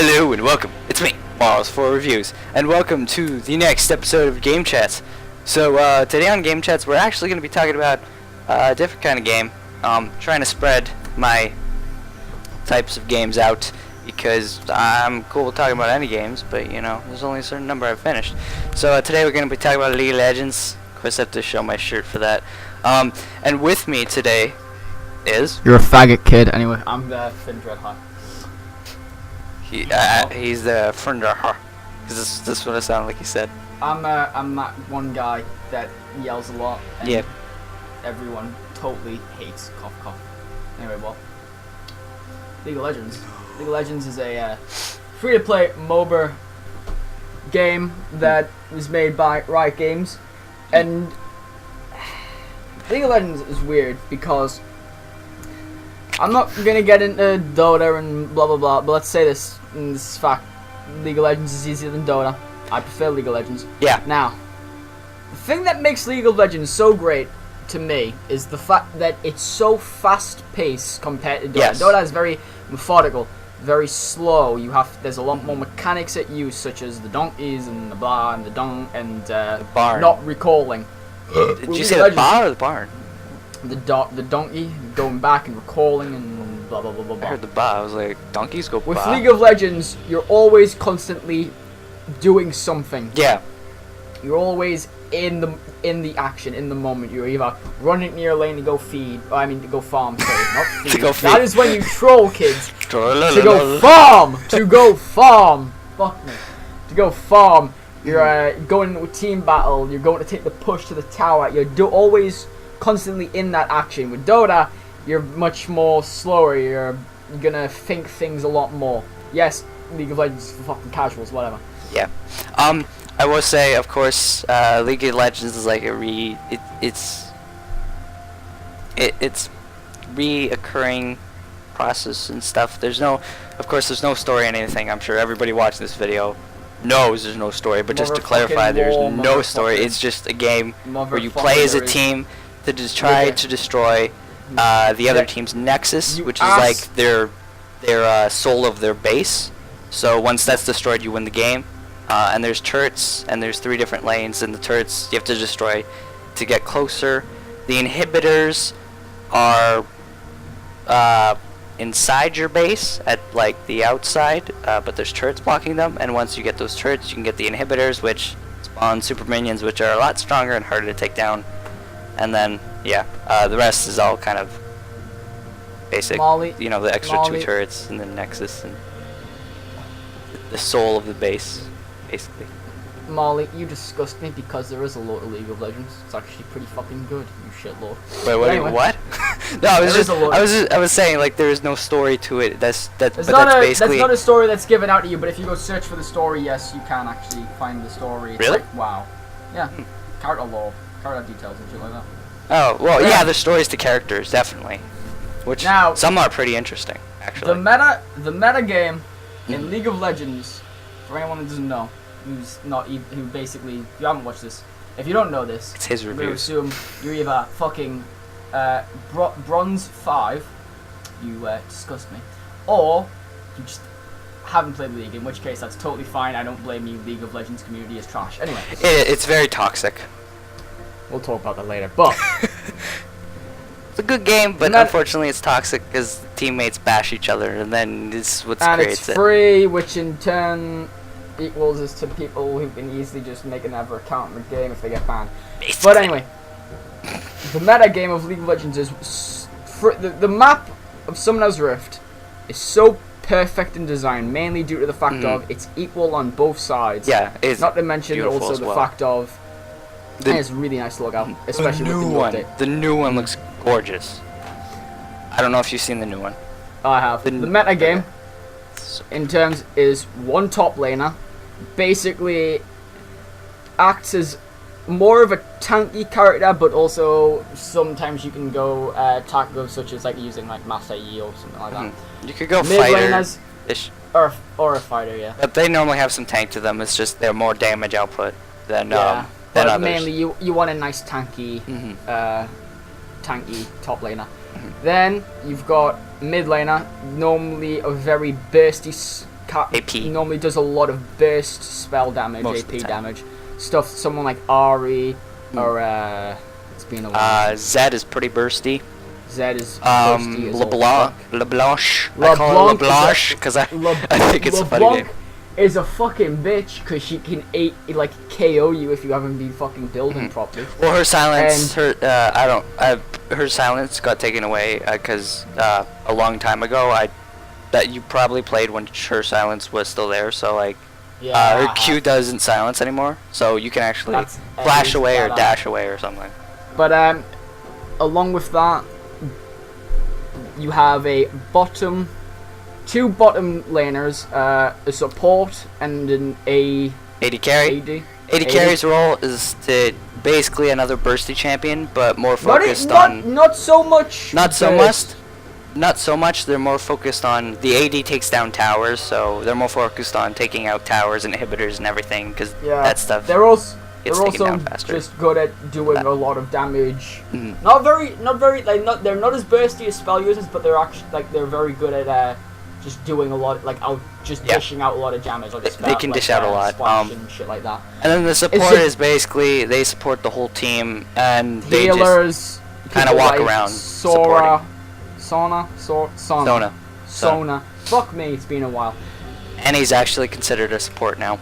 Hello and welcome. It's me, Miles4Reviews, and welcome to the next episode of Game Chats. So today on Game Chats, we're actually going to be talking about a different kind of game. Trying to spread my types of games out because I'm cool with talking about any games, but you know, there's only a certain number I've finished. So today we're going to be talking about League of Legends. Of course, I have to show my shirt for that. And with me today is... You're a faggot kid. Anyway, I'm the Finndread. Hi. He's the Finndread. Because this is what it sounded like he said. I'm that one guy that yells a lot. And yeah. Everyone totally hates cough cough. Anyway, well, League of Legends. League of Legends is a free-to-play MOBA game that was made by Riot Games, and League of Legends is weird because I'm not gonna get into Dota and blah blah blah, but let's say this fact: League of Legends is easier than Dota. I prefer League of Legends. Yeah. Now, the thing that makes League of Legends so great to me is the fact that it's so fast-paced compared to Dota. Yes. Dota is very methodical, very slow. There's a lot more mechanics at use, such as the donkeys and the blah and the dong and the barn. Not recalling. Did you say the bar or the barn? The donkey going back and recalling and blah blah blah blah blah. I heard the bar. I was like, donkeys go With bar. League of Legends, you're always constantly doing something. Yeah. You're always in the action, in the moment. You're either running near a lane to go feed, to go farm, sorry, not feed. To go feed. That is when you troll, kids. To go farm! To go farm! Fuck me. To go farm. You're going into a team battle, you're going to take the push to the tower, you're always constantly in that action. With Dota, you're much more slower, you're gonna think things a lot more. Yes, League of Legends is for fucking casuals, whatever. Yeah. I will say, of course, League of Legends is like it's reoccurring process and stuff. There's no story in anything. I'm sure everybody watching this video knows there's no story, but just to clarify, there's no story. It's just a game where you play as a team to just try to destroy the other team's nexus, which is like their soul of their base. So once that's destroyed, you win the game. And there's turrets, and there's 3 different lanes, and the turrets you have to destroy to get closer. The inhibitors are inside your base at like the outside, but there's turrets blocking them, and once you get those turrets, you can get the inhibitors, which spawn super minions, which are a lot stronger and harder to take down. And then, yeah, the rest is all kind of basic. You know, the extra 2 turrets, and the nexus, and the soul of the base. Basically. Molly, you disgust me because there is a lot of League of Legends. It's actually pretty fucking good, you shitlord. Wait, what? Anyway. What? No, I was saying like there is no story to it. That's basically. That's not a story that's given out to you. But if you go search for the story, yes, you can actually find the story. It's really? Like, wow. Yeah. Character lore, character details, and shit like that. Oh well, yeah. The stories to characters definitely, which now, some are pretty interesting actually. The meta game in League of Legends, for anyone who doesn't know. Who basically, if you haven't watched this, if you don't know this, it's his review. We assume you're either fucking bronze 5, you disgust me, or you just haven't played League, in which case that's totally fine. I don't blame you. League of Legends community is trash. Anyway, it's very toxic. We'll talk about that later, but it's a good game, but unfortunately it's toxic because teammates bash each other, and then this is what creates it. And it's free, which in turn equals us to people who can easily just make another account in the game if they get banned. Basically. But anyway, the meta game of League of Legends is the map of Summoner's Rift is so perfect in design, mainly due to the fact of it's equal on both sides. Yeah, it's not to mention also the fact of it's a really nice to look at, especially with the new update. The new one looks gorgeous. I don't know if you've seen the new one. I have. The meta game in terms is one top laner. Basically acts as more of a tanky character, but also sometimes you can go attack goes such as like using like Master Yi or something like that. You could go mid fighter laners or a fighter, yeah. But they normally have some tank to them. It's just they're more damage output than but others. Mainly you want a nice tanky top laner. Then you've got mid laner, normally a very bursty AP. normally does a lot of burst spell damage, Most of the AP time. damage. Stuff, someone like Ari, or, it's been a while. Zed is pretty bursty. Zed is bursty as all LeBlanc. fuck. LeBlanc. I call her LeBlanc because I think it's a funny LeBlanc name. is a fucking bitch because she can KO you if you haven't been fucking building properly. Well, her silence, her silence got taken away because a long time ago, that you probably played when her silence was still there. So like, her Q doesn't silence anymore, so you can actually flash away or dash away or something. But along with that, you have two bottom laners, a support and an AD carry. AD carry's role is to basically another bursty champion, but more focused on. Not so much. Not so much. They're more focused on the AD takes down towers, so they're more focused on taking out towers, inhibitors, and everything, because that stuff. They're also down faster. just good at doing a lot of damage. Mm-hmm. Not very they're not as bursty as spell users, but they're actually they're very good at just doing a lot, dishing out a lot of damage. Like they can dish out a lot, and shit like that. And then the support is basically they support the whole team, and they healers just kind of walk around supporting. Sona. Fuck me, it's been a while. And he's actually considered a support now.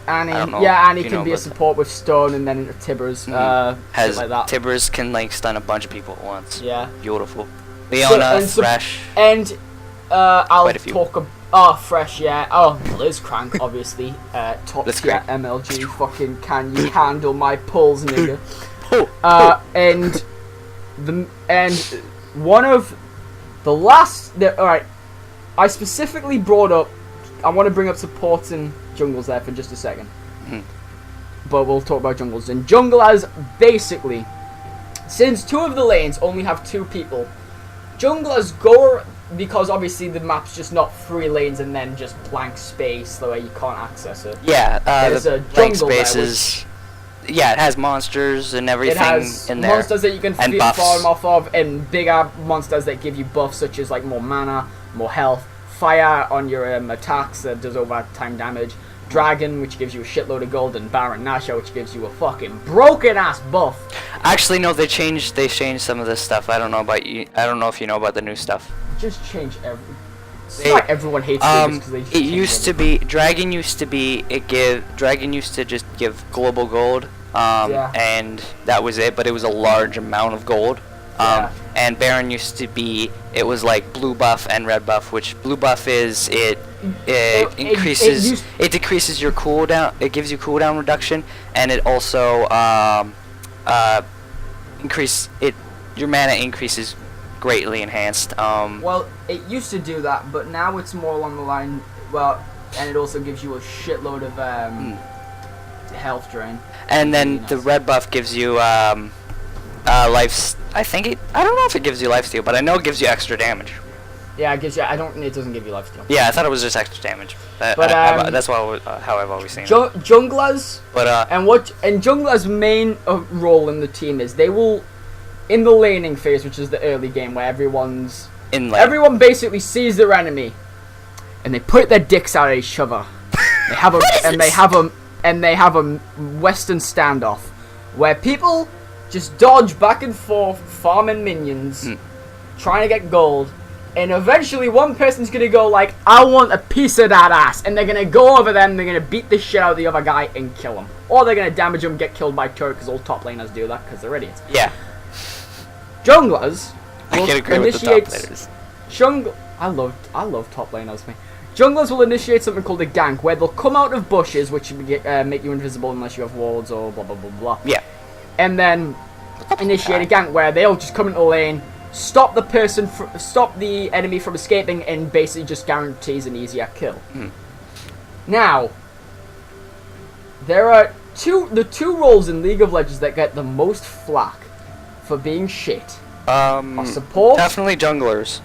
And he can be a support with stun and then into Tibbers. Has like that. Tibbers can stun a bunch of people at once. Yeah. Beautiful. Leona, Thresh. And I'll Quite a few. talk about Thresh, yeah. Oh, Blitzcrank, obviously. Top tier MLG. Fucking can you handle my pulls, nigga? And one of the last. Alright. I specifically brought up. I want to bring up supports and jungles there for just a second. But we'll talk about jungles. And junglers, basically, since two of the lanes only have two people, junglers go, because obviously the map's just not 3 lanes and then just blank space the way you can't access it. Yeah, there's the a blank jungle spaces. Yeah, it has monsters and everything it has in there. Monsters that you can farm off of, and bigger monsters that give you buffs such as more mana, more health, fire on your attacks that does over time damage, dragon which gives you a shitload of gold, and Baron Nashor which gives you a fucking broken ass buff. Actually, no, they changed some of this stuff. I don't know about you. I don't know if you know about the new stuff. Just change everything. Not everyone hates it because they just it used to be Dragon used to just give global gold, and that was it. But it was a large amount of gold. And Baron used to be, it was like blue buff and red buff, which blue buff is it decreases your cooldown, it gives you cooldown reduction, and it also your mana increases greatly enhanced. Well, it used to do that, but now it's more along the line, and it also gives you a shitload of health drain. And then the red buff gives you life. I don't know if it gives you lifesteal, but I know it gives you extra damage. Yeah, it gives you. It doesn't give you lifesteal. Yeah, I thought it was just extra damage. But that's how I've always seen it. Junglers. But junglers' main role in the team is they will, in the laning phase, which is the early game where everyone basically sees their enemy, and they put their dicks out at each other. They have they have a Western standoff where people just dodge back and forth, farming minions, trying to get gold, and eventually one person's gonna go like, I want a piece of that ass, and they're gonna go over them, they're gonna beat the shit out of the other guy and kill him. Or they're gonna damage him, get killed by turret, because all top laners do that, because they're idiots. Yeah. Junglers I can agree with the top laners. I love top laners, man. Junglers will initiate something called a gank, where they'll come out of bushes, which make you invisible unless you have wards or blah blah blah blah. Yeah. And then initiate a gank where they'll just come into the lane, stop the enemy from escaping, and basically just guarantees an easier kill. Now, there are the two roles in League of Legends that get the most flack for being shit. Are support. Definitely junglers.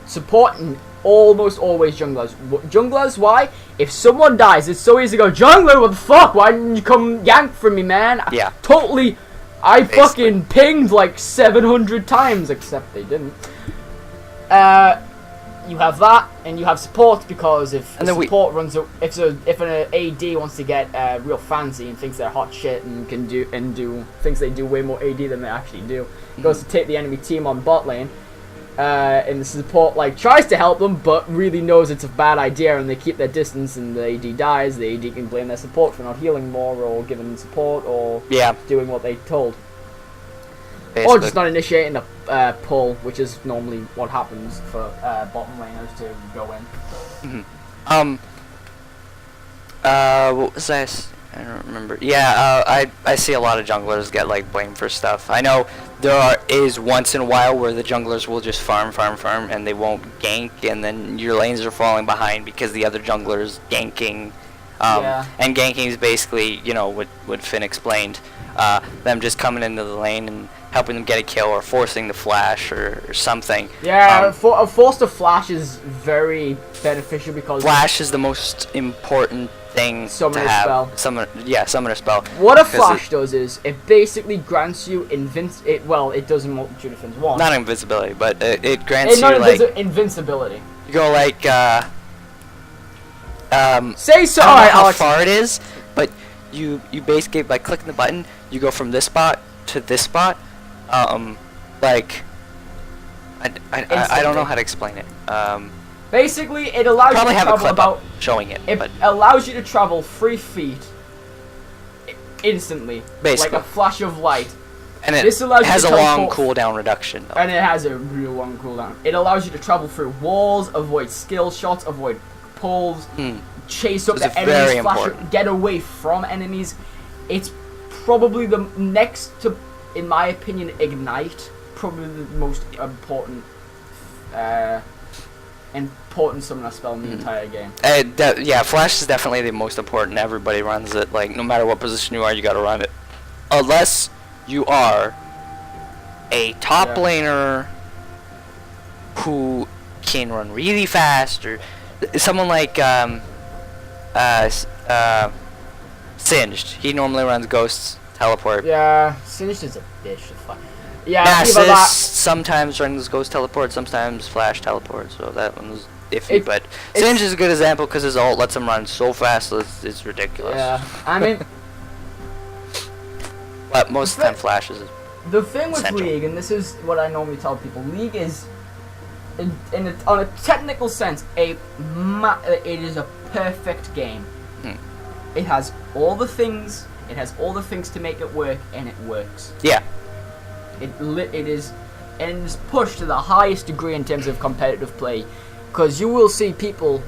Support and almost always junglers. Junglers, why? If someone dies, it's so easy to go, jungler, what the fuck? Why didn't you come yank from me, man? Yeah. Totally. I fucking pinged like 700 times, except they didn't. you have that, and you have support, because if And the then support runs, if an AD wants to get real fancy and thinks they're hot shit and can do thinks they do way more AD than they actually do, goes to take the enemy team on bot lane, and the support like tries to help them, but really knows it's a bad idea, and they keep their distance, and the AD dies. The AD can blame their support for not healing more, or giving them support, or doing what they told. Basically. Or just not initiating a pull, which is normally what happens for bottom laners to go in. What was that? I don't remember. Yeah, I see a lot of junglers get like blamed for stuff. I know is once in a while where the junglers will just farm, and they won't gank, and then your lanes are falling behind because the other jungler is ganking. And ganking is basically, you know, what Finn explained. Them just coming into the lane and helping them get a kill, or forcing the flash, or something. Yeah, a force to flash is very beneficial, because flash is the most important thing to have. Summoner spell. What a flash does is it basically grants you it does in multitude of things. One, not invincibility, but it grants you like invincibility. You go like say so. I don't know how far it is, but you basically by clicking the button, you go from this spot to this spot. Like I don't know how to explain it. Basically, it allows you to travel about showing it. It allows you to travel 3 feet instantly, basically, like a flash of light. And it has a long cooldown reduction, though. And it has a real long cooldown. It allows you to travel through walls, avoid skill shots, avoid pulls, chase up the enemies, get away from enemies. It's probably the next to, in my opinion, Ignite. Probably the most important summoner spell in the entire game. Yeah, Flash is definitely the most important. Everybody runs it. Like, no matter what position you are, you gotta run it. Unless you are a top laner who can run really fast, or someone like Singed. He normally runs Ghosts, Teleport. Yeah, Singed is a bitch to fuck. Yeah, Nasus sometimes runs Ghost Teleport, sometimes Flash Teleport, so that one's iffy. But Singed is a good example because his ult lets him run so fast, it's ridiculous. Yeah, I mean... But most of the time Flash is the thing with essential. League, and this is what I normally tell people, League is, on a technical sense, it is a perfect game. It has all the things. It has all the things to make it work, and it works. Yeah. It is pushed to the highest degree in terms of competitive play, because you will see people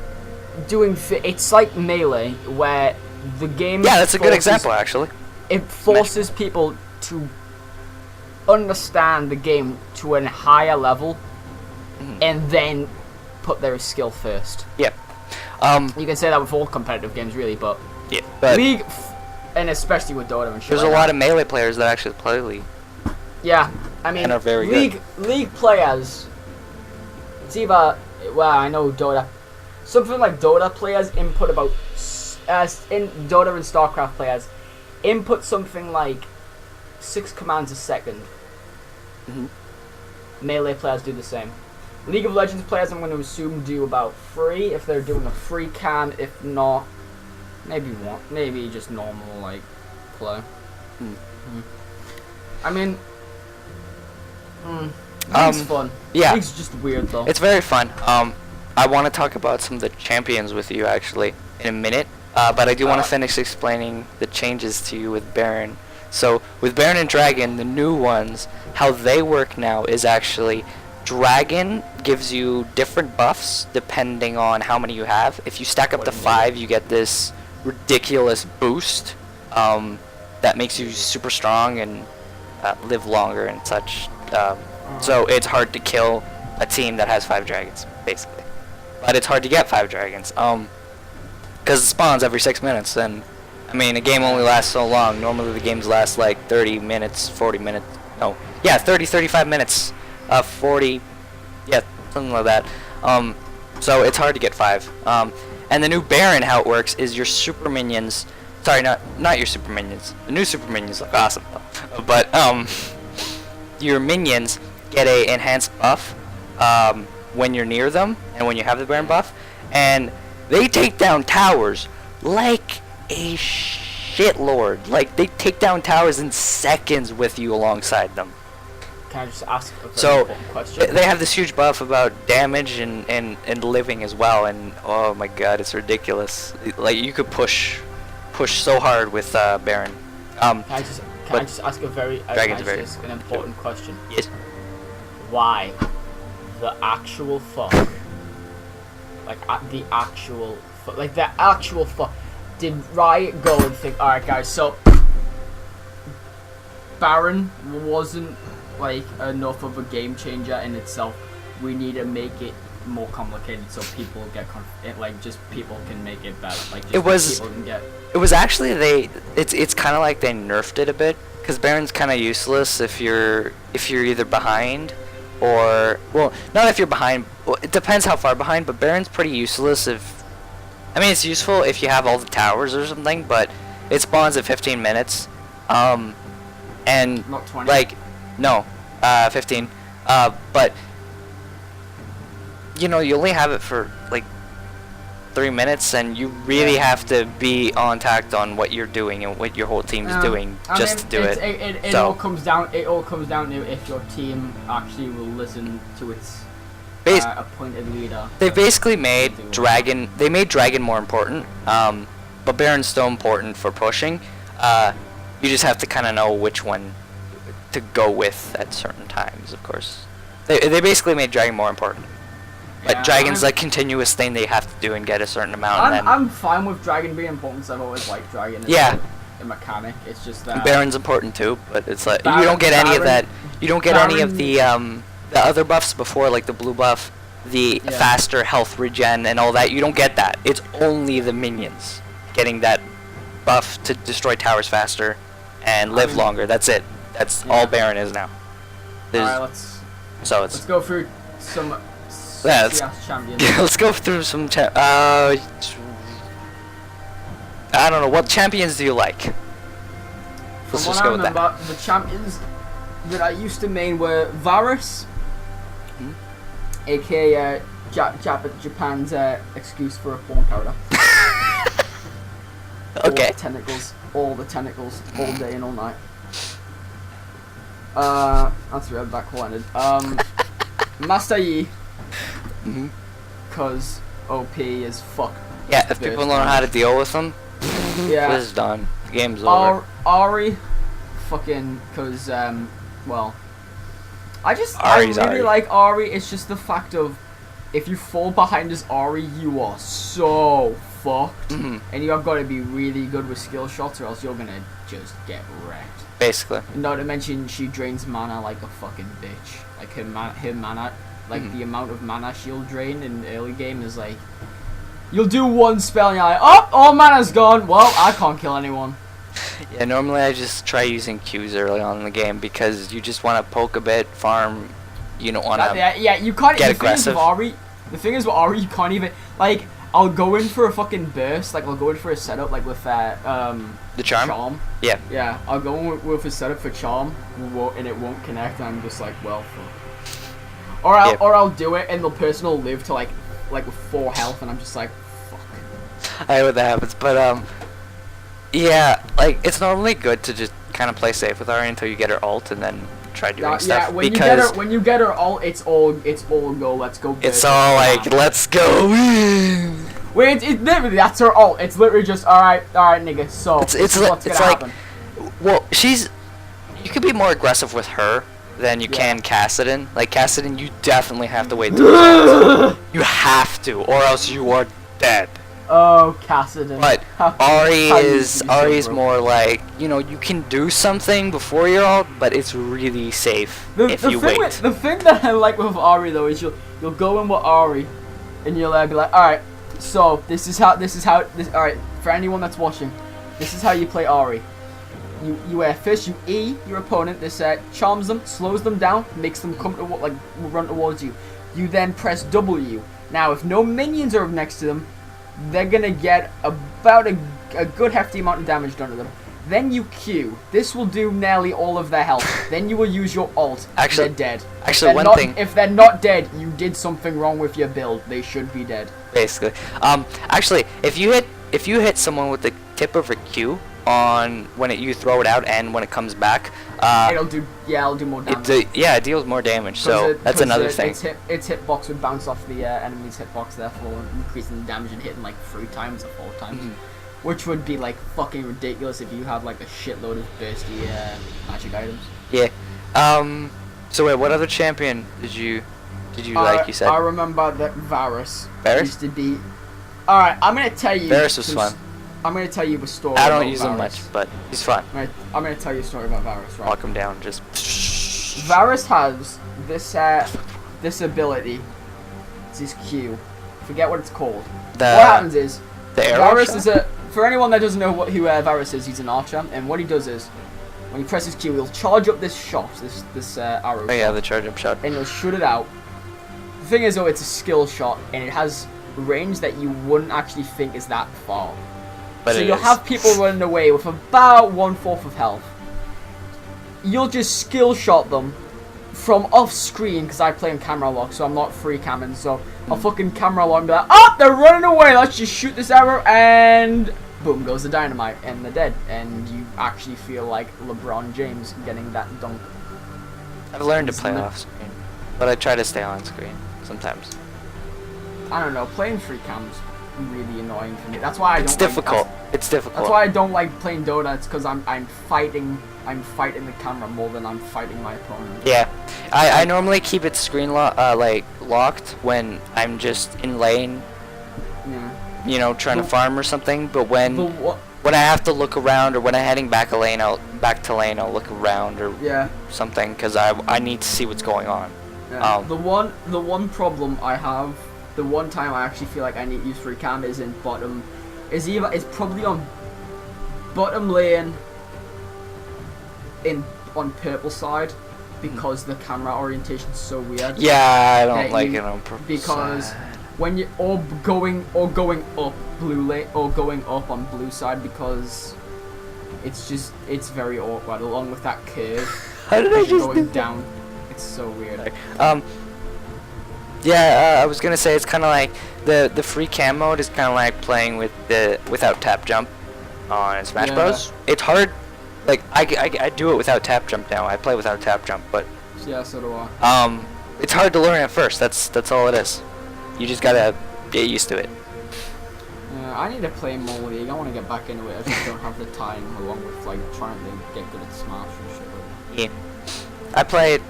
doing. It's like Melee, where the game. Yeah, that's a good example, actually. It forces people to understand the game to a higher level, and then put their skill first. Yeah. You can say that with all competitive games, really, but but League, and especially with Dota and shit. There's a lot of Melee players that actually play League. Yeah, I mean, and are very League players. It's either, well, I know Dota. Something like Dota players input about in Dota and StarCraft players input something like 6 commands a second. Melee players do the same. League of Legends players, I'm going to assume, do about 3 if they're doing a free cam. If not, maybe 1. Maybe just normal, like, play. I mean, League's fun. Yeah. League's just weird, though. It's very fun. I want to talk about some of the champions with you, actually, in a minute. But I do want to finish explaining the changes to you with Baron. So, with Baron and Dragon, the new ones, how they work now is actually... Dragon gives you different buffs depending on how many you have. If you stack up to 5, you get this ridiculous boost that makes you super strong and live longer and such. So it's hard to kill a team that has 5 dragons, basically. But it's hard to get 5 dragons because it spawns every 6 minutes. And I mean, a game only lasts so long. Normally the games last like 30 minutes, 40 minutes. No, yeah, 30, 35 minutes. 40, yeah, something like that. So it's hard to get 5. And the new Baron, how it works is your super minions. Sorry, not your super minions. The new super minions look awesome though. But your minions get a enhanced buff when you're near them and when you have the Baron buff, and they take down towers like a shitlord. Like, they take down towers in seconds with you alongside them. Can I just ask a very important question? They have this huge buff about damage and living as well, and oh my god, it's ridiculous. Like, you could push so hard with Baron. Can I just ask a very an important question? Yes. Why the actual fuck? Like the actual fuck? Did Riot go and think, all right, guys, so Baron wasn't like enough of a game changer in itself. We need to make it more complicated so people get people can make it better. Like, just people can get. It was actually it's kind of like they nerfed it a bit, because Baron's kind of useless if you're either behind or, well, not if you're behind. Well, it depends how far behind, but Baron's pretty useless if. I mean, it's useful if you have all the towers or something, but it spawns at 15 minutes. And Not 20. like, no, 15. But you know, you only have it for like 3 minutes, and you really have to be on tact on what you're doing and what your whole team is doing just to do it. It all comes down to if your team actually will listen to its appointed leader. They basically made Dragon. They made Dragon more important, but Baron's still important for pushing. You just have to kind of know which one to go with at certain times. Of course, they basically made Dragon more important. But Dragon's like continuous thing they have to do and get a certain amount. I'm fine with Dragon being important because I've always liked Dragon. Yeah. A mechanic. It's just that Baron's important too, but it's like you don't get any of that. You don't get any of the other buffs before, like the blue buff, the faster health regen and all that. You don't get that. It's only the minions getting that buff to destroy towers faster and live longer. That's it. That's all Baron is now. Alright, let's go through some champions. Let's go through some I don't know, what champions do you like? Let's just go with that. The champions that I used to main were Varus, aka Japan's excuse for a porn character. Okay. All the tentacles, all day and all night. That's where that call ended. Master Yi, cause OP is fuck. Yeah, if people learn how to deal with them, this is done. The game's over. Ari, fucking, cause well, I really like Ari. It's just the fact of, if you fall behind as Ari, you are so fucked, and you have got to be really good with skill shots, or else you're gonna just get wrecked. Basically. Not to mention, she drains mana like a fucking bitch. Like her mana, like the amount of mana she'll drain in the early game is like, you'll do one spell and you're like, oh, all mana's gone. Well, I can't kill anyone. Yeah, normally I just try using Qs early on in the game because you just want to poke a bit, farm. You don't want to. You can't get aggressive. The thing is with Ari, you can't even like. I'll go in for a fucking burst, like I'll go in for a setup, like with the charm. Yeah. Yeah, I'll go in with a setup for charm, and it won't connect. And I'm just like, well, fuck. Or I'll do it, and the person will live to like with 4 health, and I'm just like, fuck. I know what that happens, but yeah, like it's normally good to just kind of play safe with Ari until you get her ult, and then try doing stuff. Yeah, when you get her ult, it's all go. Let's go. It's all like, let's go. Wait, it's literally, that's her ult. It's literally just all right, nigga. So it's what's gonna happen? Well, you could be more aggressive with her than you can Kassadin. Like Kassadin, you definitely have to wait. You have to, or else you are dead. Oh, Kassadin. But Ari's more like, you know, you can do something before you're ult, but it's really safe if you wait. The thing that I like with Ari though is you'll go in with Ari, and you'll be like, all right, so this is how all right, for anyone that's watching, this is how you play Ari. You first you E your opponent. This charms them, slows them down, makes them come to run towards you. You then press W. Now, if no minions are next to them, they're gonna get about a good hefty amount of damage done to them. Then you Q. This will do nearly all of their health. Then you will use your ult. Actually, they're dead. Actually, If they're not dead, you did something wrong with your build. They should be dead. Basically, actually, if you hit someone with the tip of a Q on when you throw it out and when it comes back, it'll do more damage. It deals more damage. So that's another thing. Its hitbox would bounce off the enemy's hitbox, therefore increasing the damage and hitting like 3 times or 4 times. Which would be like fucking ridiculous if you have like a shitload of bursty magic items. Yeah. So wait, what other champion did you like? You said. I remember that Varus. Varus used to be. All right, I'm gonna tell you. Varus was fun. I'm gonna tell you a story. I don't about use Varus. him much, but he's fun. I'm gonna tell you a story about Varus. Right. Lock him down, just. Varus has this ability. It's his Q. Forget what it's called. What happens is Varus is for anyone that doesn't know who Varus is, he's an archer, and what he does is when he presses Q, he'll charge up this shot, this arrow. Oh yeah, the charge up shot. And he'll shoot it out. The thing is, though, it's a skill shot, and it has range that you wouldn't actually think is that far. But so you'll have people running away with about 1/4 of health. You'll just skill shot them from off screen, because I play in camera lock, so I'm not free camming, so I'll fucking camera lock and be like, oh, they're running away, let's just shoot this arrow, and boom goes the dynamite, and they're dead. And you actually feel like LeBron James getting that dunk. I've learned to play off screen, but I try to stay on screen sometimes. I don't know, playing free cam's really annoying for me. That's why it's difficult. It's difficult. That's why I don't like playing Dota. It's because I'm fighting the camera more than I'm fighting my opponent. Yeah, I normally keep it screen locked when I'm just in lane. Yeah. You know, trying to farm or something. But when I have to look around, or when I'm heading back to lane, I'll look around or something, because I need to see what's going on. Yeah. The one problem I have, the one time I actually feel like I need to use free cam is in bottom. It's probably on bottom lane on purple side, because the camera orientation is so weird. Yeah, I don't like it on purple because side. When you going up blue lane or going up on blue side, because it's very awkward along with that curve. How did I just going down? It's so weird. Yeah, I was gonna say it's kind of like the free cam mode is kind of like playing with without tap jump on Smash Bros. It's hard. Like I do it without tap jump now. I play without tap jump, but yeah, so do I. It's hard to learn at first. That's all it is. You just gotta get used to it. Yeah, I need to play more League. I want to get back into it. I just don't have the time, along with like trying to get good at Smash and shit like that. Yeah, I play it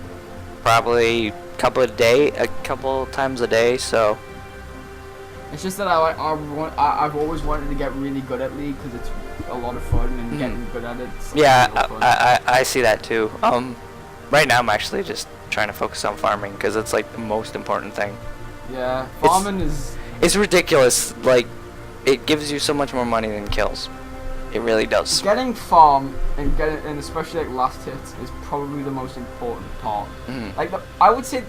probably a couple times a day. So it's just that I've always wanted to get really good at League, because it's a lot of fun, and getting good at it. Yeah, I see that too. Right now I'm actually just trying to focus on farming, because it's like the most important thing. Yeah, farming it's ridiculous. Like, it gives you so much more money than kills. It really does. Getting farm and especially like last hits is probably the most important part. Like I would say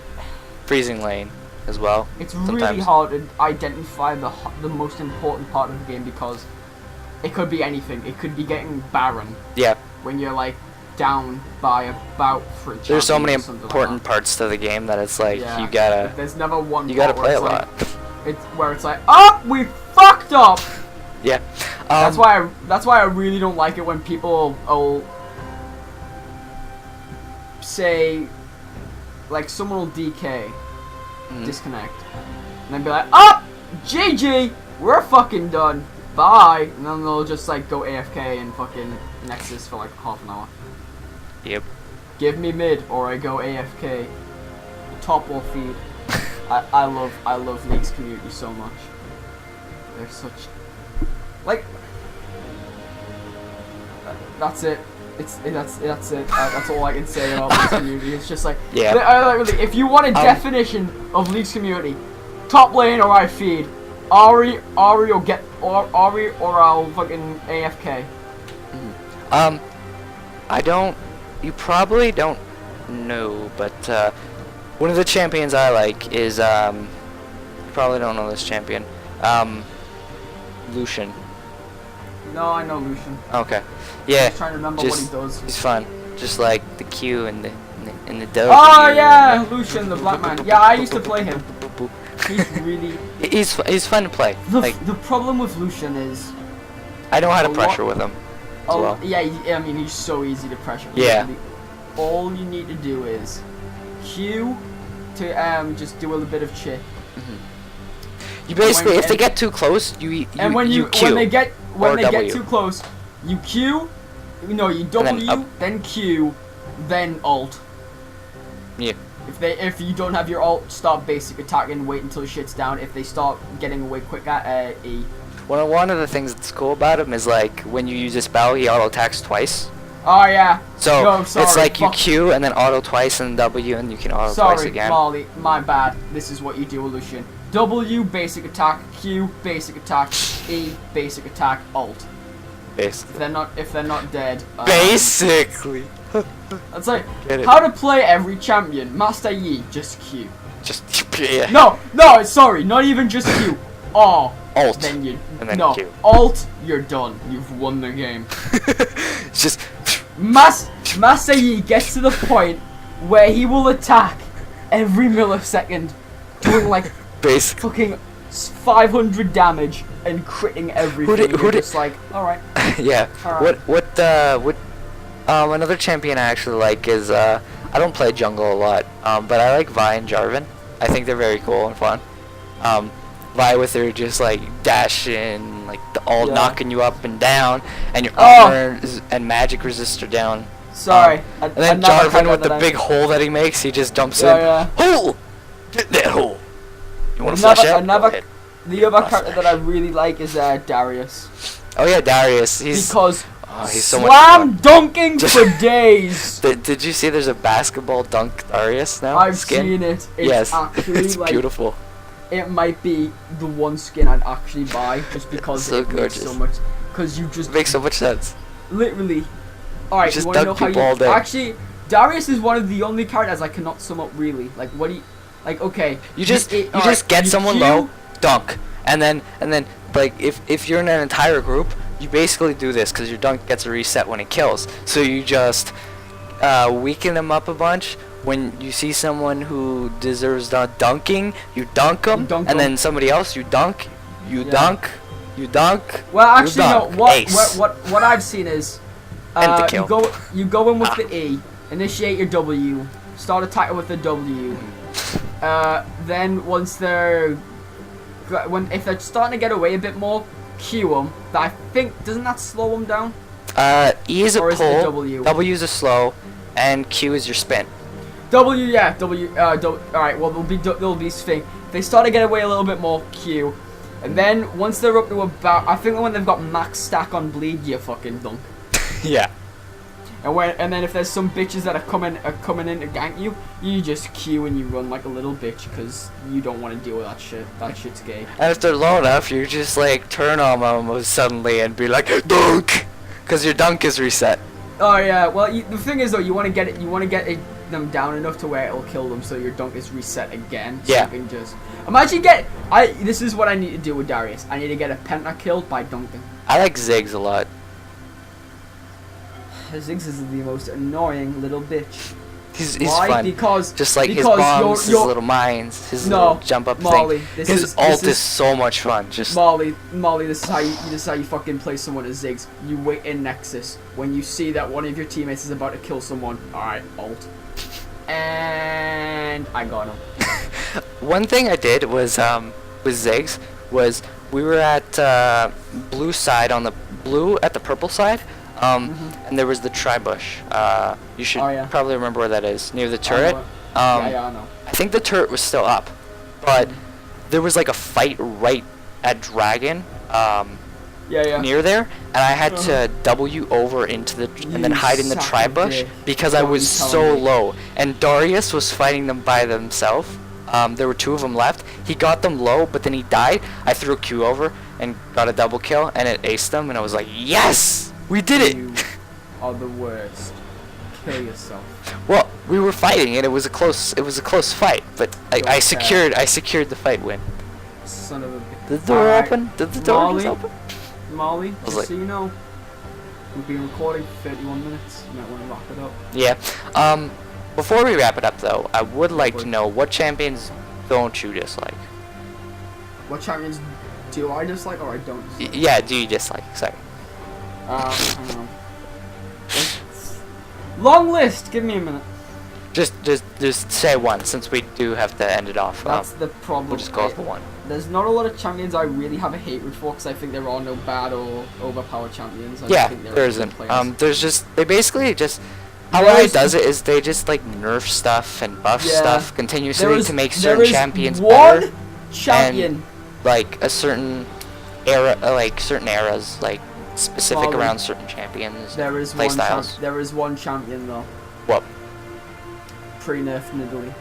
freezing lane as well. It's really hard to identify the most important part of the game, because it could be anything. It could be getting Baron. Yeah. When you're like down by about 3 There's so many important parts to the game that it's like you gotta. There's never one. You gotta play a lot. It's where it's like, oh, we fucked up. Yeah. That's why I really don't like it when people will say, like, someone will DK, disconnect, and then be like, oh, GG, we're fucking done, bye, and then they'll just like go AFK and fucking Nexus for like half an hour. Yep. Give me mid or I go AFK. Top or feed. I love League's community so much. They're such like that's it. That's it. That's all I can say about League's community. It's just like really, if you want a definition of League's community, top lane or I feed. Ari or get Ari or I'll fucking AFK. I don't. You probably don't know, but one of the champions I like is you probably don't know this champion. Lucian. No, I know Lucian. Okay. I'm Yeah. just trying to remember Just, what he does. he's fun. Just like the Q and the W. Oh yeah, Lucian, the black man. Yeah, I used to play him. He's really. He's fun to play. The problem with Lucian is. I know how to pressure with him. Oh well. yeah, I mean he's so easy to pressure. Yeah. Literally, all you need to do is Q to just do a little bit of chip. You basically, if they get too close, you and when Q they get W. too close, you Q, no, you W, then Q, then Alt. Yeah. If you don't have your alt, start basic attack and wait until shit's down. If they start getting away quicker, E. One of the things that's cool about him is like when you use this spell, he auto attacks twice. Oh yeah. So no, sorry, it's like you Q and then auto twice and W and you can auto twice again. Sorry, Molly, my bad. This is what you do with Lucian. W, basic attack, Q, basic attack, E, basic attack, alt. Basically. If they're not dead. Basically. That's like how to play every champion. Master Yi, just Q. Just yeah. No, sorry, not even just Q. Alt. Then you and then Q. Alt, you're done. You've won the game. It's just Master Yi gets to the point where he will attack every millisecond, doing like fucking 500 damage and critting everything. You're just like, all right. Yeah. All right. What another champion I actually like is I don't play jungle a lot, but I like Vi and Jarvan. I think they're very cool and fun. Vi with her just like dashing, like all knocking you up and down, and your armor and magic resistor down. Sorry. And then Jarvan with the big hole that he makes, he just dumps in. Hole! Get that hole! You want to flush out? The other character that I really like is Darius. Oh yeah, Darius. He's so much slam dunking for days. Did you see there's a basketball dunk Darius now? I've seen it. It's actually it's like, beautiful. It might be the one skin I'd actually buy just because so it makes so much. Because you just makes so much sense. Literally. All right, you want to know how you actually? Darius is one of the only characters I cannot sum up really. Like what do you? Like okay. You just get someone low, dunk, and then like if you're in an entire group, you basically do this because your dunk gets a reset when it kills. So you just weaken them up a bunch. When you see someone who deserves dunking, you dunk them, and then somebody else you dunk, dunk. Well, actually, dunk. no. What I've seen is you go in with the E, initiate your W, start attacking with the W. Then once if they're starting to get away a bit more, Q them. I think doesn't that slow them down? E is a pull, W? W is a slow, and Q is your spin. W, yeah, W. All right. Well, there'll be spin. If they start to get away a little bit more, Q, and then once they're up to about, I think when they've got max stack on bleed, you fucking dunk. Yeah. And then if there's some bitches that are coming in to gank you, you just Q and you run like a little bitch because you don't want to deal with that shit. That shit's gay. And if they're low enough, you just like turn on them almost suddenly and be like dunk, because your dunk is reset. Oh yeah. Well, the thing is though, you want to get them down enough to where it'll kill them, so your dunk is reset again. So you can just imagine this is what I need to do with Darius. I need to get a penta by dunking. I like Ziggs a lot. Ziggs is the most annoying little bitch. He's fun. Because just like his bombs, his little mines, his little jump up Molly, thing. His ult is so much fun. Just Molly, this is how you fucking play someone as Ziggs. You wait in Nexus when you see that one of your teammates is about to kill someone. All right, ult, and I got him. One thing I did was with Ziggs was we were at blue side on the blue at the purple side. And there was the tri-bush. You should probably remember where that is, near the turret. I know. I think the turret was still up, but there was like a fight right at Dragon, near there, and I had to W over into the and then hide in the tri-bush because I was so low. And Darius was fighting them by themselves. There were two of them left. He got them low, but then he died. I threw a Q over and got a double kill, and it aced them, and I was like, yes! We did it! You are the worst. Kill yourself. Well, we were fighting and it was a close fight, but I secured the fight win. Son of a bitch. Did the door open? Did the door just open? Molly, was just like- so you know, we've been recording 31 minutes. You might want to wrap it up. Yeah. Before we wrap it up, though, I would like to know what champions don't you dislike? What champions do I dislike or I don't dislike? Yeah, do you dislike? Sorry. Hang on. Long list. Give me a minute. Just say one, since we do have to end it off. That's the problem. We'll just go for one. There's not a lot of champions I really have a hatred for because I think there are no bad or overpowered champions. I Yeah, think there isn't. There's just they basically just how There's- it does it is they just like nerf stuff and buff Yeah. stuff continuously to make there certain is champions one better. champion. Like a certain era, like certain eras, like specific Molly. around certain champions. There is play one. styles. There is one champion though. What? Pre-nerf Nidalee.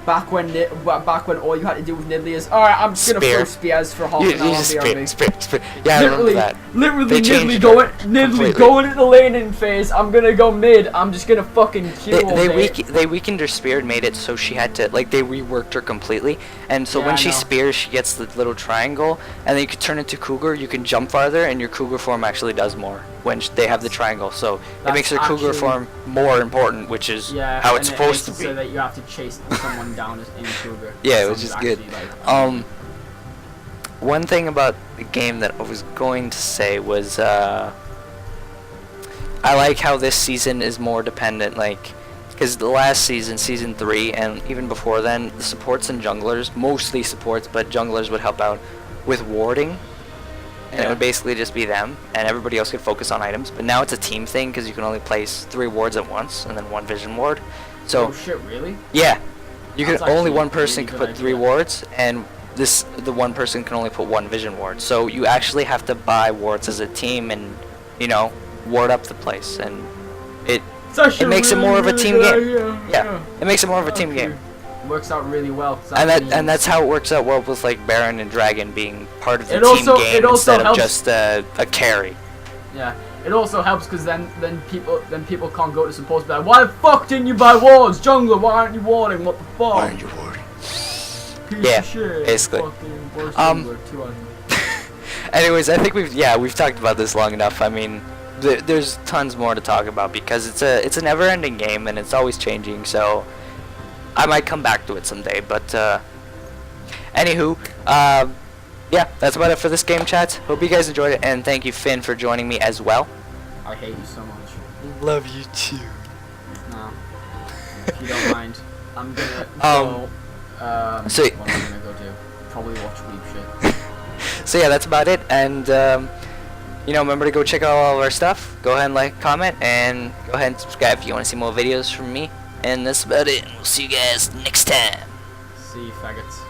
Back when all you had to do with Nidalee is, alright, I'm just gonna Spear. throw spears for half You an hour. just BRB. spit. Yeah, I remember that. Literally, They changed Nidalee it going, completely. going at the laning phase. I'm gonna go mid. I'm just gonna fucking kill all day. They weakened her spear and made it so she had to, like, they reworked her completely, and so Yeah, when I she know. spears she gets the little triangle, and then you can turn into Cougar, you can jump farther, and your Cougar form actually does more when they have the triangle, so it That's makes her Cougar actually- form more important, which is Yeah, how it's and supposed to makes be. it so that you have to chase someone down in Cougar. Yeah, it was Sounds just good. actually, like, One thing about the game that I was going to say was, I like how this season is more dependent, like, because the last season, season 3, and even before then, the supports and junglers, mostly supports, but junglers would help out with warding, and it Yeah. would basically just be them, and everybody else could focus on items, but now it's a team thing, because you can only place 3 wards at once, and then 1 vision ward, so, oh shit, really? yeah, you can That's only actually one a person really can good put 3 idea. wards, and the one person can only put 1 vision ward. So you actually have to buy wards as a team and, you know, ward up the place, and it makes it more of a team game. Yeah, it makes it more of a team game. Works out really well. And that's how it works out well with like Baron and Dragon being part of the It team also- game it also instead of helps- just a carry. Yeah, it also helps because then people can't go to support and be like, why the fuck didn't you buy wards, jungler? Why aren't you warding? What the fuck? Why aren't you warding? Piece Yeah, of shit. basically. Fucking worst Um, jungler, 200. Anyways, I think we've talked about this long enough. I mean, there's tons more to talk about because it's a never-ending game and it's always changing. So I might come back to it someday. But anywho, yeah, that's about it for this game, chat. Hope you guys enjoyed it, and thank you, Finn, for joining me as well. I hate you so much. Love you too. No. If you don't mind, I'm gonna So- what am I gonna go do? Probably watch Weep shit. So yeah, that's about it. And you know, remember to go check out all of our stuff. Go ahead and like, comment, and go ahead and subscribe if you want to see more videos from me. And that's about it. And we'll see you guys next time. See you, faggots.